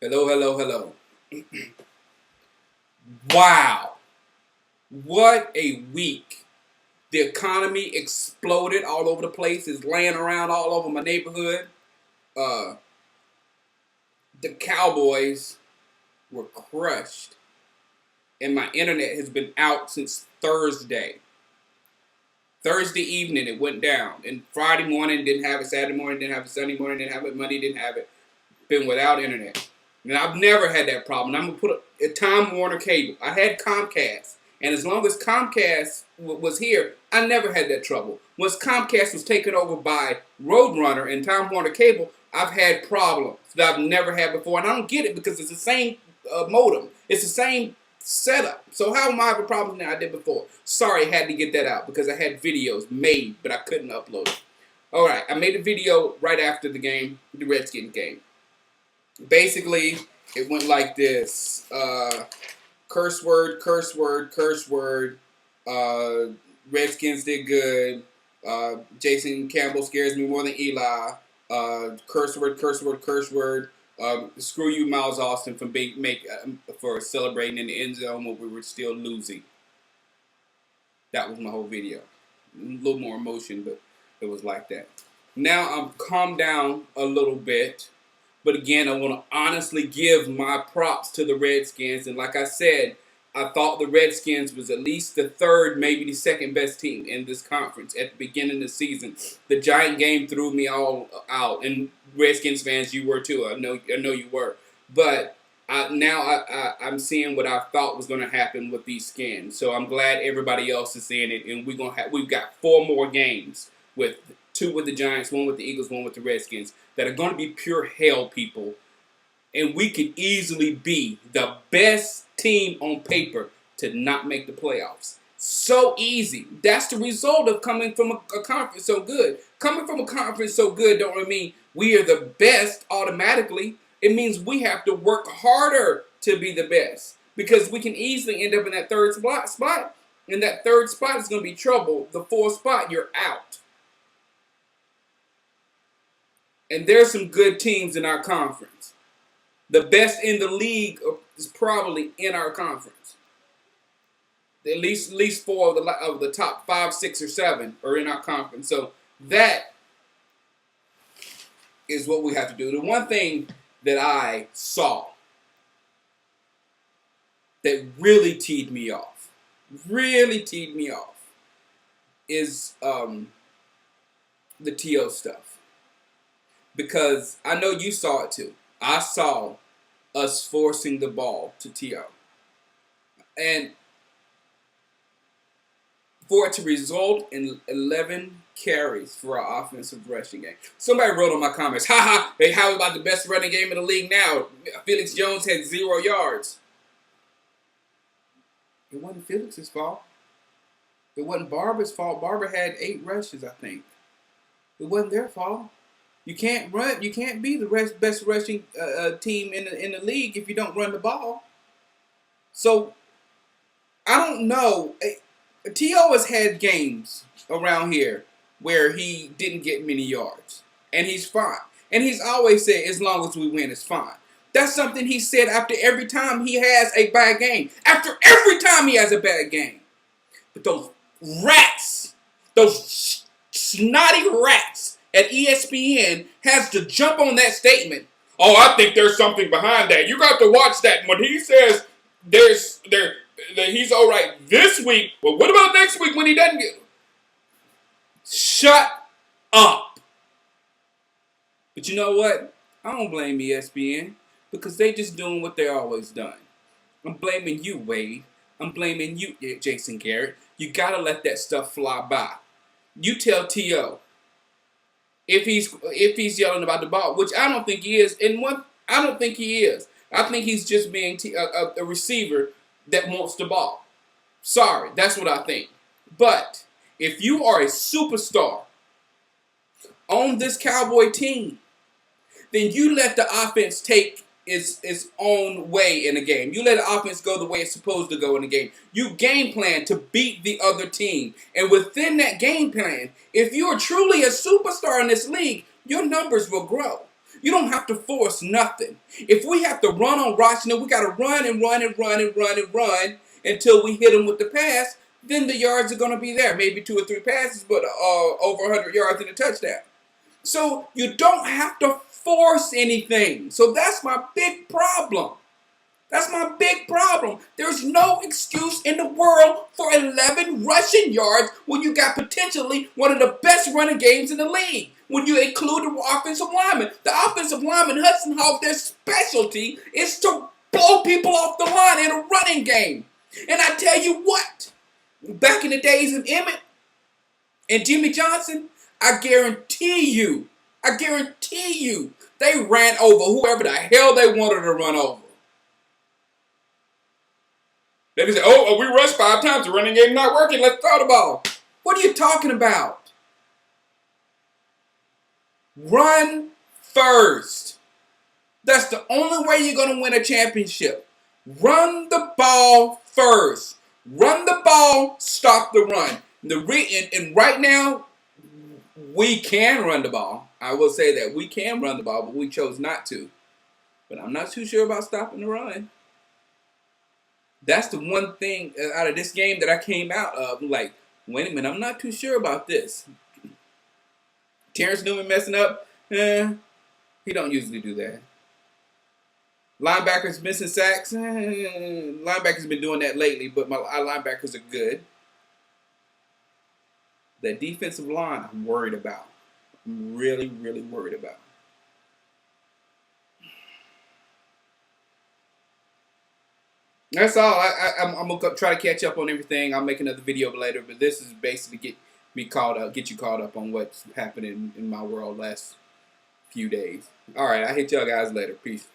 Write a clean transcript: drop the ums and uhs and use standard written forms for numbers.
Hello, hello, hello. Wow. What a week. The economy exploded all over the place. It's laying around all over my neighborhood. Uh, the Cowboys were crushed. And my internet has been out since Thursday. Thursday evening it went down. And Friday morning didn't have it. Saturday morning didn't have it. Sunday morning didn't have it. Monday didn't have it. Been without internet. And I've never had that problem. I'm going to put a Time Warner cable. I had Comcast. And as long as Comcast was here, I never had that trouble. Once Comcast was taken over by Roadrunner and Time Warner Cable, I've had problems that I've never had before. And I don't get it because it's the same modem. It's the same setup. So how am I having problems now I did before? Sorry, I had to get that out because I had videos made, but I couldn't upload it. All right, I made a video right after the game, the Redskins game. Basically, it went like this. Curse word, curse word, curse word. Redskins did good. Jason Campbell scares me more than Eli. Curse word, curse word, curse word. Screw you, Miles Austin, for celebrating in the end zone when we were still losing. That was my whole video. A little more emotion, but it was like that. Now I'm calmed down a little bit. But again, I want to honestly give my props to the Redskins. And like I said, I thought the Redskins was at least the third, maybe the second best team in this conference at the beginning of the season. The Giant game threw me all out. And Redskins fans, you were too. I know you were. But I'm seeing what I thought was going to happen with these skins. So I'm glad everybody else is seeing it. And we've got 4 more games with 2 with the Giants, 1 with the Eagles, 1 with the Redskins, that are going to be pure hell, people. And we could easily be the best team on paper to not make the playoffs. So easy. That's the result of coming from a conference so good. Coming from a conference so good don't mean we are the best automatically. It means we have to work harder to be the best. Because we can easily end up in that third spot. And that third spot is going to be trouble. The 4th spot, you're out. And there's some good teams in our conference. The best in the league is probably in our conference. At least 4 of the top 5, 6, or 7 are in our conference. So that is what we have to do. The one thing that I saw that really teed me off, is the T.O. stuff. Because I know you saw it too. I saw us forcing the ball to T.O. And for it to result in 11 carries for our offensive rushing game. Somebody wrote on my comments, hey, how about the best running game in the league now? Felix Jones had 0 yards. It wasn't Felix's fault. It wasn't Barber's fault. Barber had 8 rushes, I think. It wasn't their fault. You can't run. You can't be the best rushing team in the league if you don't run the ball. So I don't know. T.O. has had games around here where he didn't get many yards, and he's fine. And he's always said, as long as we win, it's fine. That's something he said after every time he has a bad game. After every time he has a bad game. But those rats, those snotty rats at ESPN has to jump on that statement. Oh, I think there's something behind that. You got to watch that. When he says he's all right this week, well, what about next week when he doesn't get? Shut up. But you know what? I don't blame ESPN because they just doing what they always done. I'm blaming you, Wade. I'm blaming you, Jason Garrett. You got to let that stuff fly by. You tell T.O. if he's yelling about the ball, which I don't think he is. I don't think he is. I think he's just being a receiver that wants the ball. Sorry, that's what I think. But if you are a superstar on this Cowboy team, then you let the offense take its own way in the game. You let the offense go the way it's supposed to go in the game. You game plan to beat the other team. And within that game plan, if you are truly a superstar in this league, your numbers will grow. You don't have to force nothing. If we have to run on Washington, we got to run and run and run and run and run until we hit them with the pass. Then the yards are going to be there. Maybe 2 or 3 passes, but over 100 yards and a touchdown. So you don't have to force anything. So that's my big problem. That's my big problem. There's no excuse in the world for 11 rushing yards when you got potentially one of the best running games in the league. When you include the offensive lineman. The offensive lineman, Hudson Hawk, their specialty is to blow people off the line in a running game. And I tell you what, back in the days of Emmett and Jimmy Johnson, I guarantee you, they ran over whoever the hell they wanted to run over. They just say, we rushed 5 times. The running game not working. Let's throw the ball. What are you talking about? Run first. That's the only way you're going to win a championship. Run the ball first. Run the ball, stop the run. And right now, we can run the ball. I will say that we can run the ball, but we chose not to. But I'm not too sure about stopping the run. That's the one thing out of this game that I came out of. Like, wait a minute, I'm not too sure about this. Terrence Newman messing up? He don't usually do that. Linebackers missing sacks? Linebackers been doing that lately, but our linebackers are good. That defensive line, I'm worried about. I'm really, really worried about. That's all. I'm gonna try to catch up on everything. I'll make another video later, but this is basically get you caught up on what's happening in my world last few days. All right, I'll hit y'all guys later. Peace.